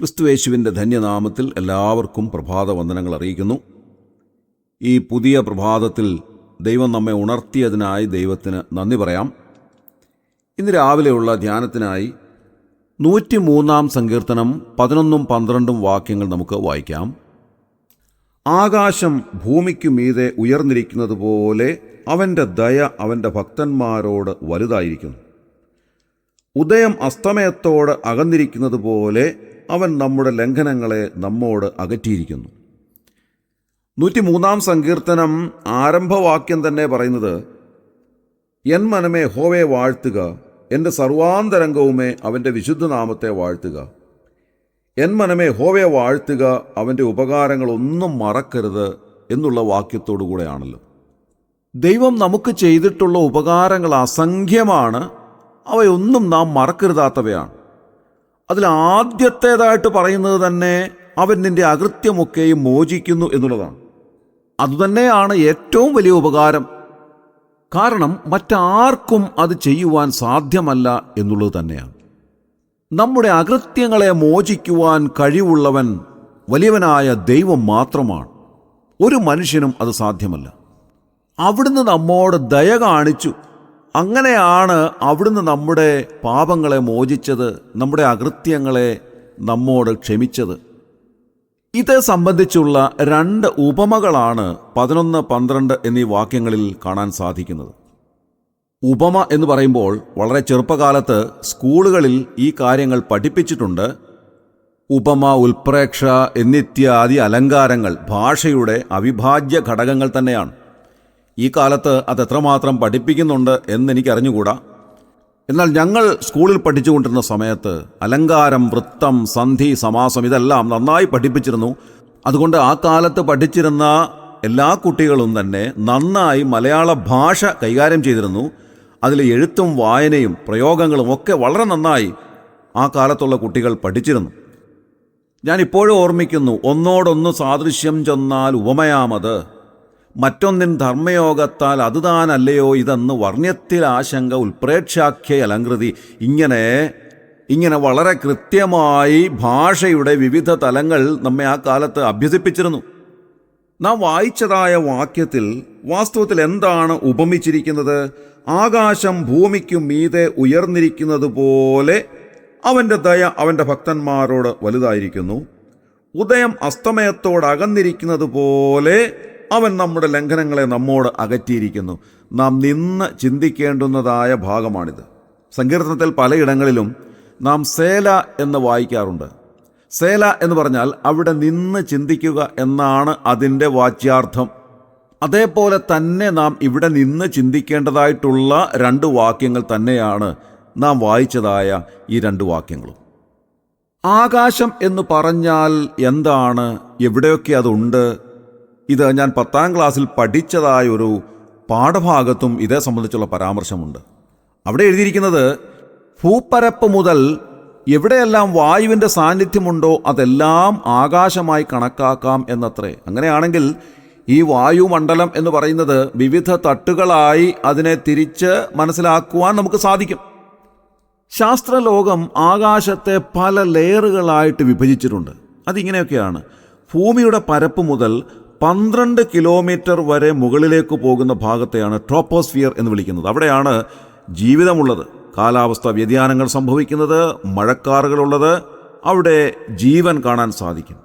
ക്രിസ്തുയേശുവിൻ്റെ ധന്യനാമത്തിൽ എല്ലാവർക്കും പ്രഭാത വന്ദനങ്ങൾ അറിയിക്കുന്നു. ഈ പുതിയ പ്രഭാതത്തിൽ ദൈവം നമ്മെ ഉണർത്തിയതിനായി ദൈവത്തിന് നന്ദി പറയാം. ഇന്ന് രാവിലെയുള്ള ധ്യാനത്തിനായി 103 സങ്കീർത്തനം 11-12 വാക്യങ്ങൾ നമുക്ക് വായിക്കാം. ആകാശം ഭൂമിക്കു മീതെ ഉയർന്നിരിക്കുന്നത് പോലെ അവൻ്റെ ദയ അവൻ്റെ ഭക്തന്മാരോട് വലുതായിരിക്കുന്നു. ഉദയം അസ്തമയത്തോട് അകന്നിരിക്കുന്നത് പോലെ അവൻ നമ്മുടെ ലംഘനങ്ങളെ നമ്മോട് അകറ്റിയിരിക്കുന്നു. 103 സങ്കീർത്തനം ആരംഭവാക്യം തന്നെ പറയുന്നത്, എൻ മനമേ യഹോവയെ വാഴ്ത്തുക, എൻ്റെ സർവാന്തരംഗവുമേ അവൻ്റെ വിശുദ്ധനാമത്തെ വാഴ്ത്തുക. എൻ മനമേ യഹോവയെ വാഴ്ത്തുക, അവൻ്റെ ഉപകാരങ്ങളൊന്നും മറക്കരുത് എന്നുള്ള വാക്യത്തോടു കൂടെയാണല്ലോ. ദൈവം നമുക്ക് ചെയ്തിട്ടുള്ള ഉപകാരങ്ങൾ അസംഖ്യമാണ്. അവയൊന്നും നാം മറക്കരുതാത്തവയാണ്. അതിൽ ആദ്യത്തേതായിട്ട് പറയുന്നത് തന്നെ അവൻ നിന്റെ അകൃത്യമൊക്കെയും മോചിക്കുന്നു എന്നുള്ളതാണ്. അതുതന്നെയാണ് ഏറ്റവും വലിയ ഉപകാരം. കാരണം മറ്റാർക്കും അത് ചെയ്യുവാൻ സാധ്യമല്ല എന്നുള്ളത് തന്നെയാണ്. നമ്മുടെ അകൃത്യങ്ങളെ മോചിക്കുവാൻ കഴിവുള്ളവൻ വലിയവനായ ദൈവം മാത്രമാണ്. ഒരു മനുഷ്യനും അത് സാധ്യമല്ല. അവിടുന്ന് നമ്മോട് ദയ കാണിച്ചു. അങ്ങനെയാണ് അവിടുന്ന് നമ്മുടെ പാപങ്ങളെ മോചിച്ചത്, നമ്മുടെ അകൃത്യങ്ങളെ നമ്മോട് ക്ഷമിച്ചത്. ഇത് സംബന്ധിച്ചുള്ള 2 ഉപമകളാണ് 11-12 എന്നീ വാക്യങ്ങളിൽ കാണാൻ സാധിക്കുന്നത്. ഉപമ എന്ന് പറയുമ്പോൾ വളരെ ചെറുപ്പകാലത്ത് സ്കൂളുകളിൽ ഈ കാര്യങ്ങൾ പഠിപ്പിച്ചിട്ടുണ്ട്. ഉപമ, ഉൽപ്രേക്ഷ എന്നിത്യാദി അലങ്കാരങ്ങൾ ഭാഷയുടെ അവിഭാജ്യ ഘടകങ്ങൾ തന്നെയാണ്. ഈ കാലത്ത് അതെത്രമാത്രം പഠിപ്പിക്കുന്നുണ്ട് എന്നെനിക്കറിഞ്ഞുകൂടാ. എന്നാൽ ഞങ്ങൾ സ്കൂളിൽ പഠിച്ചുകൊണ്ടിരുന്ന സമയത്ത് അലങ്കാരം, വൃത്തം, സന്ധി, സമാസം ഇതെല്ലാം നന്നായി പഠിപ്പിച്ചിരുന്നു. അതുകൊണ്ട് ആ കാലത്ത് പഠിച്ചിരുന്ന എല്ലാ കുട്ടികളും തന്നെ നന്നായി മലയാള ഭാഷ കൈകാര്യം ചെയ്തിരുന്നു. അതിൽ എഴുത്തും വായനയും പ്രയോഗങ്ങളും ഒക്കെ വളരെ നന്നായി ആ കാലത്തുള്ള കുട്ടികൾ പഠിച്ചിരുന്നു. ഞാനിപ്പോഴും ഓർമ്മിക്കുന്നു, ഒന്നോടൊന്ന് സാദൃശ്യം ചെന്നാൽ ഉപമയാമത്, മറ്റൊന്നിൻ ധർമ്മയോഗത്താൽ അത് താനല്ലയോ ഇതെന്ന് വർണ്ണ്യത്തിൽ ആശങ്ക ഉൽപ്രേക്ഷാഖ്യ അലങ്കൃതി. ഇങ്ങനെ വളരെ കൃത്യമായി ഭാഷയുടെ വിവിധ തലങ്ങൾ നമ്മെ ആ കാലത്ത് അഭ്യസിപ്പിച്ചിരുന്നു. നാം വായിച്ചതായ വാക്യത്തിൽ വാസ്തവത്തിൽ എന്താണ് ഉപമിച്ചിരിക്കുന്നത്? ആകാശം ഭൂമിക്കു മീതെ ഉയർന്നിരിക്കുന്നത് പോലെ അവൻ്റെ ദയ അവൻ്റെ ഭക്തന്മാരോട് വലുതായിരിക്കുന്നു. ഉദയം അസ്തമയത്തോട് അകന്നിരിക്കുന്നത് പോലെ അവൻ നമ്മുടെ ലംഘനങ്ങളെ നമ്മോട് അകറ്റിയിരിക്കുന്നു. നാം നിന്ന് ചിന്തിക്കേണ്ടുന്നതായ ഭാഗമാണിത്. സങ്കീർത്തനത്തിൽ പലയിടങ്ങളിലും നാം സേല എന്ന് വായിക്കാറുണ്ട്. സേല എന്ന് പറഞ്ഞാൽ അവിടെ നിന്ന് ചിന്തിക്കുക എന്നാണ് അതിൻ്റെ വാച്യാർത്ഥം. അതേപോലെ തന്നെ നാം ഇവിടെ നിന്ന് ചിന്തിക്കേണ്ടതായിട്ടുള്ള 2 വാക്യങ്ങൾ തന്നെയാണ് നാം വായിച്ചതായ ഈ 2 വാക്യങ്ങളും. ആകാശം എന്ന് പറഞ്ഞാൽ എന്താണ്? എവിടെയൊക്കെ അതുണ്ട്? ഇത് ഞാൻ 10ാം ക്ലാസ്സിൽ പഠിച്ചതായൊരു പാഠഭാഗത്തും ഇതേ സംബന്ധിച്ചുള്ള പരാമർശമുണ്ട്. അവിടെ എഴുതിയിരിക്കുന്നത്, ഭൂപ്പരപ്പ് മുതൽ എവിടെയെല്ലാം വായുവിൻ്റെ സാന്നിധ്യമുണ്ടോ അതെല്ലാം ആകാശമായി കണക്കാക്കാം എന്നത്രേ. അങ്ങനെയാണെങ്കിൽ ഈ വായുമണ്ഡലം എന്ന് പറയുന്നത് വിവിധ തട്ടുകളായി അതിനെ തിരിച്ച് മനസ്സിലാക്കുവാൻ നമുക്ക് സാധിക്കും. ശാസ്ത്രലോകം ആകാശത്തെ പല ലെയറുകളായിട്ട് വിഭജിച്ചിട്ടുണ്ട്. അതിങ്ങനെയൊക്കെയാണ്. ഭൂമിയുടെ പരപ്പ് മുതൽ 12 കിലോമീറ്റർ വരെ മുകളിലേക്ക് പോകുന്ന ഭാഗത്തെയാണ് ട്രോപ്പോസ്ഫിയർ എന്ന് വിളിക്കുന്നത്. അവിടെയാണ് ജീവിതമുള്ളത്, കാലാവസ്ഥ വ്യതിയാനങ്ങൾ സംഭവിക്കുന്നത്, മഴക്കാറുകളുള്ളത്. അവിടെ ജീവൻ കാണാൻ സാധിക്കും.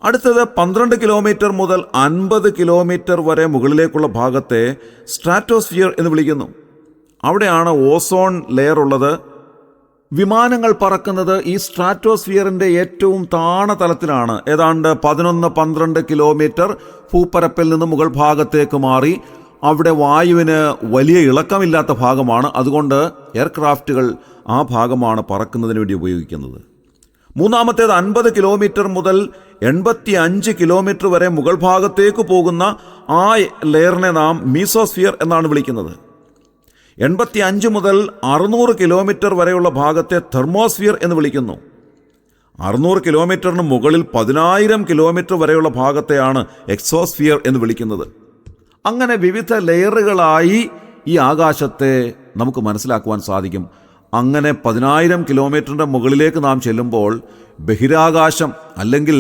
അടുത്തത് 12 കിലോമീറ്റർ മുതൽ 50 കിലോമീറ്റർ വരെ മുകളിലേക്കുള്ള ഭാഗത്തെ സ്ട്രാറ്റോസ്ഫിയർ എന്ന് വിളിക്കുന്നു. അവിടെയാണ് ഓസോൺ ലെയർ ഉള്ളത്. വിമാനങ്ങൾ പറക്കുന്നത് ഈ സ്ട്രാറ്റോസ്ഫിയറിൻ്റെ ഏറ്റവും താണ തലത്തിലാണ്. ഏതാണ്ട് 11-12 കിലോമീറ്റർ ഭൂപ്പരപ്പിൽ നിന്ന് മുകൾ ഭാഗത്തേക്ക് മാറി അവിടെ വായുവിന് വലിയ ഇളക്കമില്ലാത്ത ഭാഗമാണ്. അതുകൊണ്ട് എയർക്രാഫ്റ്റുകൾ ആ ഭാഗമാണ് പറക്കുന്നതിന് വേണ്ടി ഉപയോഗിക്കുന്നത്. മൂന്നാമത്തേത് 50 കിലോമീറ്റർ മുതൽ 85 കിലോമീറ്റർ വരെ മുകൾ ഭാഗത്തേക്ക് പോകുന്ന ആ ലെയറിനെ നാം മീസോസ്ഫിയർ എന്നാണ് വിളിക്കുന്നത്. 85 മുതൽ 600 കിലോമീറ്റർ വരെയുള്ള ഭാഗത്തെ തെർമോസ്ഫിയർ എന്ന് വിളിക്കുന്നു. 600 കിലോമീറ്ററിന് മുകളിൽ 10,000 കിലോമീറ്റർ വരെയുള്ള ഭാഗത്തെയാണ് എക്സോസ്ഫിയർ എന്ന് വിളിക്കുന്നത്. അങ്ങനെ വിവിധ ലെയറുകളായി ഈ ആകാശത്തെ നമുക്ക് മനസ്സിലാക്കുവാൻ സാധിക്കും. അങ്ങനെ 10,000 കിലോമീറ്ററിൻ്റെ മുകളിലേക്ക് നാം ചെല്ലുമ്പോൾ ബഹിരാകാശം അല്ലെങ്കിൽ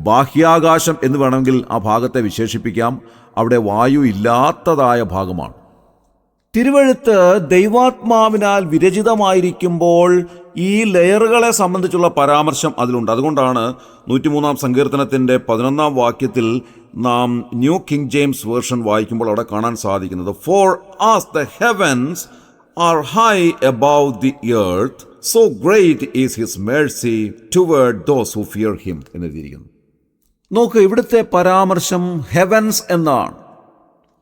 ബാഹ്യാകാശം എന്ന് വേണമെങ്കിൽ ആ ഭാഗത്തെ വിശേഷിപ്പിക്കാം. അവിടെ വായു ഇല്ലാത്തതായ ഭാഗമാണ്. തിരുവെഴുത്ത് ദൈവാത്മാവിനാൽ വിരചിതമായിരിക്കുമ്പോൾ ഈ ലെയറുകളെ സംബന്ധിച്ചുള്ള പരാമർശം അതിലുണ്ട്. അതുകൊണ്ടാണ് 103 സങ്കീർത്തനത്തിൻ്റെ 11 വാക്യത്തിൽ നാം ന്യൂ കിങ് ജെയിംസ് വേർഷൻ വായിക്കുമ്പോൾ അവിടെ കാണാൻ സാധിക്കുന്നത് for as the heavens are high above the earth so great is his mercy toward those who fear him എന്നെഴുതിയിരിക്കുന്നു. നോക്ക്, ഇവിടുത്തെ പരാമർശം ഹെവൻസ് എന്നാണ്,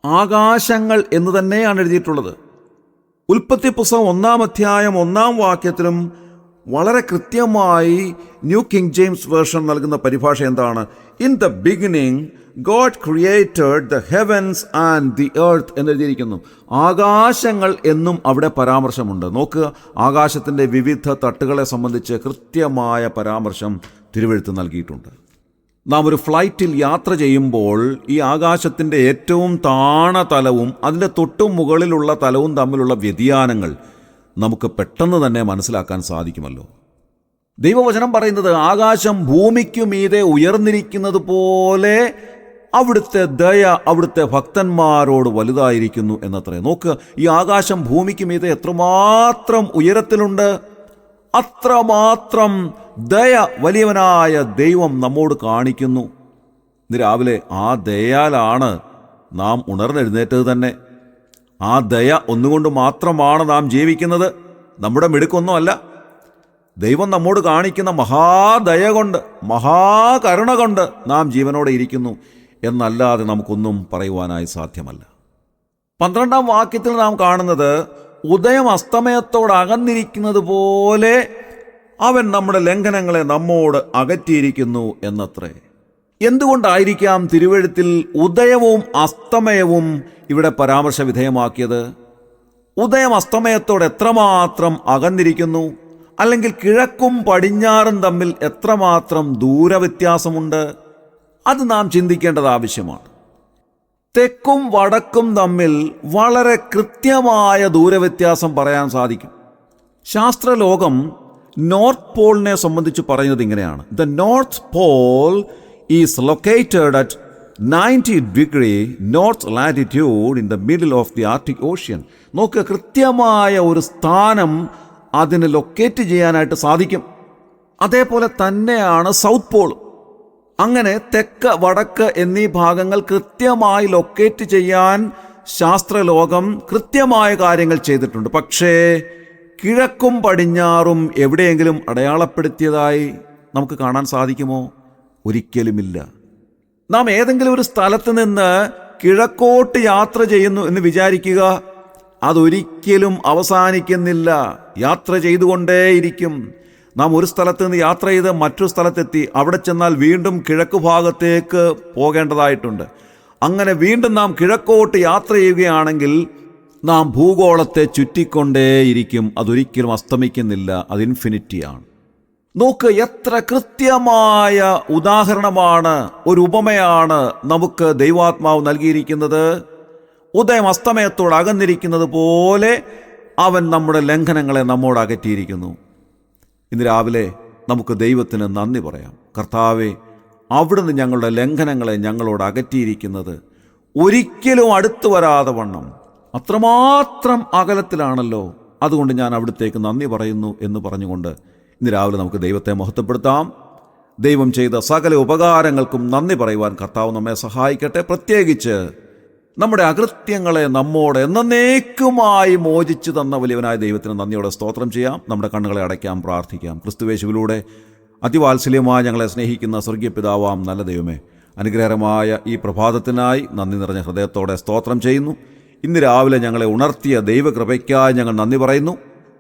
ആകാശങ്ങൾ എന്ന് തന്നെയാണ് എഴുതിയിട്ടുള്ളത്. ഉൽപ്പത്തി പുസ്തകം 1-ാം അധ്യായം 1-ാം വാക്യത്തിലും വളരെ കൃത്യമായി ന്യൂ കിങ് ജെയിംസ് വേർഷൻ നൽകുന്ന പരിഭാഷ എന്താണ്? In the beginning God created the heavens and the earth എന്നെഴുതിയിരിക്കുന്നു. ആകാശങ്ങൾ എന്നും അവിടെ പരാമർശമുണ്ട്. നോക്കുക, ആകാശത്തിൻ്റെ വിവിധ തട്ടുകളെ സംബന്ധിച്ച് കൃത്യമായ പരാമർശം തിരുവെഴുത്ത് നൽകിയിട്ടുണ്ട്. നാം ഒരു ഫ്ലൈറ്റിൽ യാത്ര ചെയ്യുമ്പോൾ ഈ ആകാശത്തിൻ്റെ ഏറ്റവും താണ തലവും അതിൻ്റെ തൊട്ടും മുകളിലുള്ള തലവും തമ്മിലുള്ള വ്യതിയാനങ്ങൾ നമുക്ക് പെട്ടെന്ന് തന്നെ മനസ്സിലാക്കാൻ സാധിക്കുമല്ലോ. ദൈവവചനം പറയുന്നത് ആകാശം ഭൂമിക്കു മീതെ ഉയർന്നിരിക്കുന്നത് പോലെ അവിടുത്തെ ദയ അവിടുത്തെ ഭക്തന്മാരോട് വലുതായിരിക്കുന്നു എന്നത്രേ. നോക്കുക, ഈ ആകാശം ഭൂമിക്ക് മീതെ എത്രമാത്രം ഉയരത്തിലുണ്ട്, അത്രമാത്രം ദയ വലിയവനായ ദൈവം നമ്മോട് കാണിക്കുന്നു. ഇന്ന് രാവിലെ ആ ദയയാലാണ് നാം ഉണർന്നെഴുന്നേറ്റത് തന്നെ. ആ ദയ ഒന്നുകൊണ്ട് മാത്രമാണ് നാം ജീവിക്കുന്നത്, നമ്മുടെ മിടുക്കൊന്നുമല്ല. ദൈവം നമ്മോട് കാണിക്കുന്ന മഹാദയ കൊണ്ട്, മഹാകരുണ കൊണ്ട് നാം ജീവനോടെ ഇരിക്കുന്നു എന്നല്ലാതെ നമുക്കൊന്നും പറയുവാനായി സാധ്യമല്ല. 12-ാം വാക്യത്തിൽ നാം കാണുന്നത് ഉദയം അസ്തമയത്തോട് അകന്നിരിക്കുന്നത് പോലെ അവൻ നമ്മുടെ ലംഘനങ്ങളെ നമ്മോട് അകറ്റിയിരിക്കുന്നു എന്നത്രേ. എന്തുകൊണ്ടായിരിക്കാം തിരുവെഴുത്തിൽ ഉദയവും അസ്തമയവും ഇവിടെ പരാമർശ വിധേയമാക്കിയത്? ഉദയം അസ്തമയത്തോട് എത്രമാത്രം അകന്നിരിക്കുന്നു, അല്ലെങ്കിൽ കിഴക്കും പടിഞ്ഞാറും തമ്മിൽ എത്രമാത്രം ദൂരവ്യത്യാസമുണ്ട്, അത് നാം ചിന്തിക്കേണ്ടത് ആവശ്യമാണ്. തെക്കും വടക്കും തമ്മിൽ വളരെ കൃത്യമായ ദൂരവ്യത്യാസം പറയാൻ സാധിക്കും. ശാസ്ത്രലോകം നോർത്ത് പോളിനെ സംബന്ധിച്ച് പറയുന്നത് ഇങ്ങനെയാണ്: the north Paul is located at 90 degree north latitude in the middle of the Arctic ocean. നോക്ക്, കൃത്യമായ ഒരു സ്ഥാനം അതിന് ലൊക്കേറ്റ് ചെയ്യാനായിട്ട് സാധിക്കും. അതേപോലെ തന്നെയാണ് സൗത്ത് പോൾ. അങ്ങനെ തെക്ക് വടക്ക് എന്നീ ഭാഗങ്ങൾ കൃത്യമായി ലൊക്കേറ്റ് ചെയ്യാൻ ശാസ്ത്രലോകം കൃത്യമായ കാര്യങ്ങൾ ചെയ്തിട്ടുണ്ട്. പക്ഷേ കിഴക്കും പടിഞ്ഞാറും എവിടെയെങ്കിലും അടയാളപ്പെടുത്തിയതായി നമുക്ക് കാണാൻ സാധിക്കുമോ? ഒരിക്കലുമില്ല. നാം ഏതെങ്കിലും ഒരു സ്ഥലത്ത് നിന്ന് കിഴക്കോട്ട് യാത്ര ചെയ്യുന്നു എന്ന് വിചാരിക്കുക, അതൊരിക്കലും അവസാനിക്കുന്നില്ല, യാത്ര ചെയ്തുകൊണ്ടേയിരിക്കും. നാം ഒരു സ്ഥലത്ത് നിന്ന് യാത്ര ചെയ്ത് മറ്റൊരു സ്ഥലത്തെത്തി, അവിടെ ചെന്നാൽ വീണ്ടും കിഴക്ക് ഭാഗത്തേക്ക് പോകേണ്ടതായിട്ടുണ്ട്. അങ്ങനെ വീണ്ടും നാം കിഴക്കോട്ട് യാത്ര ചെയ്യുകയാണെങ്കിൽ നാം ഭൂഗോളത്തെ ചുറ്റിക്കൊണ്ടേയിരിക്കും, അതൊരിക്കലും അസ്തമിക്കുന്നില്ല, അത് ഇൻഫിനിറ്റിയാണ്. നോക്ക്, എത്ര കൃത്യമായ ഉദാഹരണമാണ്, ഒരു ഉപമയാണ് നമുക്ക് ദൈവാത്മാവ് നൽകിയിരിക്കുന്നത്. ഉദയം അസ്തമയത്തോട് അകന്നിരിക്കുന്നത് പോലെ അവൻ നമ്മുടെ ലംഘനങ്ങളെ നമ്മോട് അകറ്റിയിരിക്കുന്നു. ഇന്ന് രാവിലെ നമുക്ക് ദൈവത്തിന് നന്ദി പറയാം. കർത്താവേ, അവിടുന്ന് ഞങ്ങളുടെ ലംഘനങ്ങളെ ഞങ്ങളോട് അകറ്റിയിരിക്കുന്നത് ഒരിക്കലും അടുത്തു വരാതെ വണ്ണം അത്രമാത്രം അകലത്തിലാണല്ലോ. അതുകൊണ്ട് ഞാൻ അവിടുത്തേക്ക് നന്ദി പറയുന്നു എന്ന് പറഞ്ഞുകൊണ്ട് ഇന്ന് രാവിലെ നമുക്ക് ദൈവത്തെ മഹത്വപ്പെടുത്താം. ദൈവം ചെയ്ത സകല ഉപകാരങ്ങൾക്കും നന്ദി പറയുവാൻ കർത്താവ് നമ്മെ സഹായിക്കട്ടെ. പ്രത്യേകിച്ച് നമ്മുടെ അകൃത്യങ്ങളെ നമ്മോട് എന്നേക്കുമായി മോചിച്ചു തന്ന വലിയവനായ ദൈവത്തിന് നന്ദിയോടെ സ്തോത്രം ചെയ്യാം. നമ്മുടെ കണ്ണുകളെ അടയ്ക്കാം, പ്രാർത്ഥിക്കാം. ക്രിസ്തുവേശുവിലൂടെ അതിവാത്സല്യമായി ഞങ്ങളെ സ്നേഹിക്കുന്ന സ്വർഗീയ പിതാവാം നല്ല ദൈവമേ, അനുഗ്രഹകരമായ ഈ പ്രഭാതത്തിനായി നന്ദി നിറഞ്ഞ ഹൃദയത്തോടെ സ്തോത്രം ചെയ്യുന്നു. ഇന്ന് രാവിലെ ഞങ്ങളെ ഉണർത്തിയ ദൈവകൃപയ്ക്കായി ഞങ്ങൾ നന്ദി പറയുന്നു.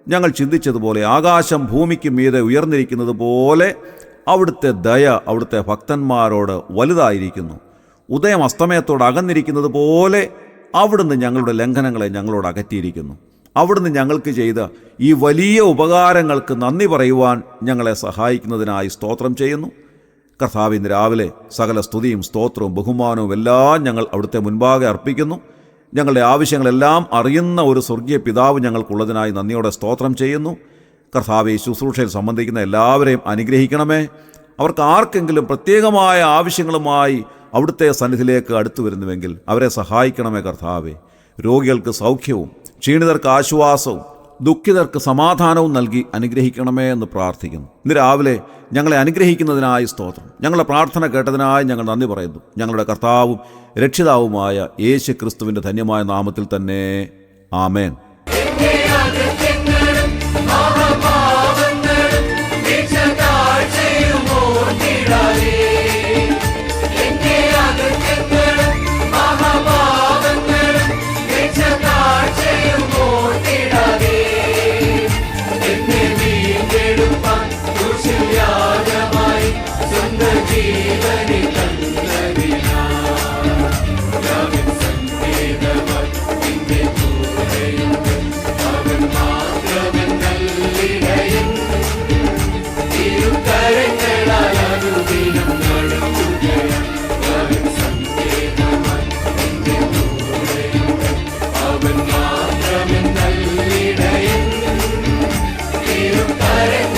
ഞങ്ങൾ ചിന്തിച്ചതുപോലെ ആകാശം ഭൂമിക്ക് മീതെ ഉയർന്നിരിക്കുന്നത് പോലെ അവിടുത്തെ ദയ അവിടുത്തെ ഭക്തന്മാരോട് വലുതായിരിക്കുന്നു. ഉദയം അസ്തമയത്തോട് അകന്നിരിക്കുന്നത് പോലെ അവിടുന്ന് ഞങ്ങളുടെ ലംഘനങ്ങളെ ഞങ്ങളോട് അകറ്റിയിരിക്കുന്നു. അവിടുന്ന് ഞങ്ങൾക്ക് ചെയ്ത ഈ വലിയ ഉപകാരങ്ങൾക്ക് നന്ദി പറയുവാൻ ഞങ്ങളെ സഹായിക്കുന്നതിനായി സ്തോത്രം ചെയ്യുന്നു. കർത്താവ്, ഇന്ന് രാവിലെ സകല സ്തുതിയും സ്തോത്രവും ബഹുമാനവും എല്ലാം ഞങ്ങൾ അവിടുത്തെ മുൻപാകെ അർപ്പിക്കുന്നു. ഞങ്ങളുടെ ആവശ്യങ്ങളെല്ലാം അറിയുന്ന ഒരു സ്വർഗീയ പിതാവ് ഞങ്ങൾക്കുള്ളതിനായി നന്ദിയോടെ സ്തോത്രം ചെയ്യുന്നു. കർത്താവേ, ശുശ്രൂഷയിൽ സംബന്ധിക്കുന്ന എല്ലാവരെയും അനുഗ്രഹിക്കണമേ. അവർക്ക് ആർക്കെങ്കിലും പ്രത്യേകമായ ആവശ്യങ്ങളുമായി അവിടുത്തെ സന്നിധിയിലേക്ക് അടുത്തു വരുന്നുവെങ്കിൽ അവരെ സഹായിക്കണമേ കർത്താവേ. രോഗികൾക്ക് സൗഖ്യവും ക്ഷീണിതർക്ക് ആശ്വാസവും ദുഃഖിതർക്ക് സമാധാനവും നൽകി അനുഗ്രഹിക്കണമേ എന്ന് പ്രാർത്ഥിക്കുന്നു. ഇന്ന് രാവിലെ ഞങ്ങളെ അനുഗ്രഹിക്കുന്നതിനായി സ്തോത്രം. ഞങ്ങളുടെ പ്രാർത്ഥന കേട്ടതിനായി ഞങ്ങൾ നന്ദി പറയുന്നു. ഞങ്ങളുടെ കർത്താവും രക്ഷിതാവുമായ യേശു ക്രിസ്തുവിൻ്റെ ധന്യമായ നാമത്തിൽ തന്നെ ആമേൻ. അവൻ മാത്രമെന്നല്ലിടയൻ തിരുക്കരങ്ങൾ